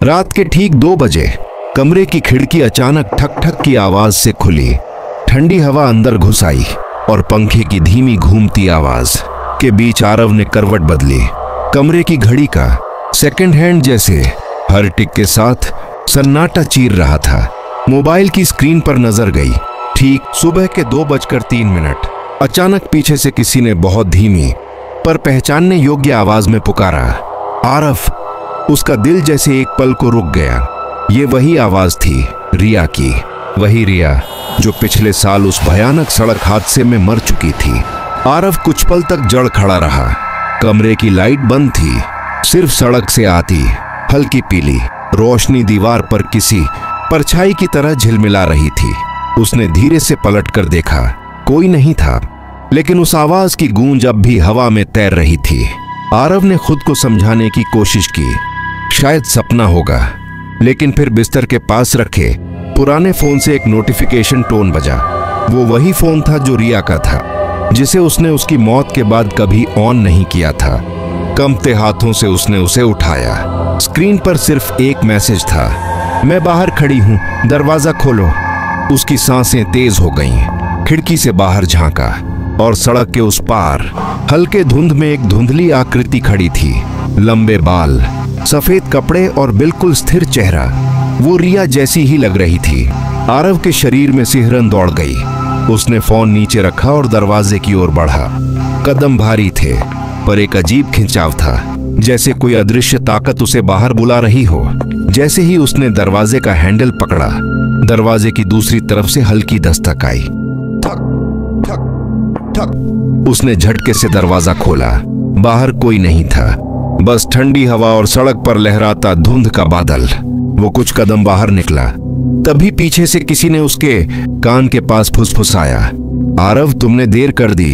रात के ठीक 2 बजे कमरे की खिड़की अचानक ठक ठक की आवाज से खुली। ठंडी हवा अंदर घुस आई और पंखे की धीमी घूमती आवाज के बीच आरव ने करवट बदली। कमरे की घड़ी का सेकंड हैंड जैसे हर टिक के साथ सन्नाटा चीर रहा था। मोबाइल की स्क्रीन पर नजर गई। ठीक सुबह के 2:03। अचानक पीछे से किसी ने बहुत धीमी पर पहचानने योग्य आवाज में पुकारा, आरव। उसका दिल जैसे एक पल को रुक गया। ये वही आवाज थी, रिया की। वही रिया जो पिछले साल उस भयानक सड़क हादसे में मर चुकी थी। आरव कुछ पल तक जड़ खड़ा रहा। कमरे की लाइट बंद थी। सिर्फ सड़क से आती हल्की पीली रोशनी दीवार पर किसी परछाई की तरह झिलमिला रही थी। उसने धीरे से पलट कर देखा। कोई नहीं था, लेकिन उस आवाज की गूंज अब भी हवा में तैर रही थी। आरव ने खुद को समझाने की कोशिश की, शायद सपना होगा। लेकिन फिर बिस्तर के पास रखे पुराने फोन से एक नोटिफिकेशन टोन बजा। वो वही फोन था जो रिया का था, जिसे उसने उसकी मौत के बाद कभी ऑन नहीं किया था। कंपते हाथों से उसने उसे उठाया। स्क्रीन पर सिर्फ एक मैसेज था, मैं बाहर खड़ी हूं, दरवाजा खोलो। उसकी सांसें तेज हो गईं। खिड़की से बाहर झांका और सड़क के उस पार हल्के धुंध में एक धुंधली आकृति खड़ी थी। लंबे बाल, सफेद कपड़े और बिल्कुल स्थिर चेहरा। वो रिया जैसी ही लग रही थी। आरव के शरीर में सिहरन दौड़ गई। उसने फोन नीचे रखा और दरवाजे की ओर बढ़ा। कदम भारी थे, पर एक अजीब खिंचाव था, जैसे कोई अदृश्य ताकत उसे बाहर बुला रही हो। जैसे ही उसने दरवाजे का हैंडल पकड़ा, दरवाजे की दूसरी तरफ से हल्की दस्तक आई। ठक ठक ठक। उसने झटके से दरवाजा खोला। बाहर कोई नहीं था, बस ठंडी हवा और सड़क पर लहराता धुंध का बादल। वो कुछ कदम बाहर निकला, तभी पीछे से किसी ने उसके कान के पास फुसफुसाया, आरव तुमने देर कर दी।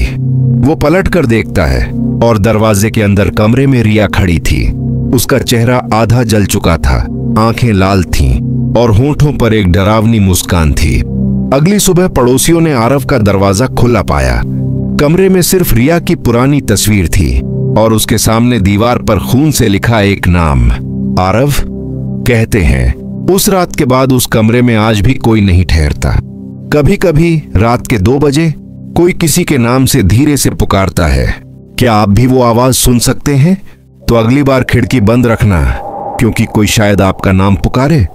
वो पलट कर देखता है और दरवाजे के अंदर कमरे में रिया खड़ी थी। उसका चेहरा आधा जल चुका था, आंखें लाल थीं और होंठों पर एक डरावनी मुस्कान थी। अगली सुबह पड़ोसियों ने आरव का दरवाजा खुला पाया। कमरे में सिर्फ रिया की पुरानी तस्वीर थी और उसके सामने दीवार पर खून से लिखा एक नाम, आरव। कहते हैं उस रात के बाद उस कमरे में आज भी कोई नहीं ठहरता। कभी कभी रात के 2 बजे कोई किसी के नाम से धीरे से पुकारता है। क्या आप भी वो आवाज सुन सकते हैं? तो अगली बार खिड़की बंद रखना, क्योंकि कोई शायद आपका नाम पुकारे।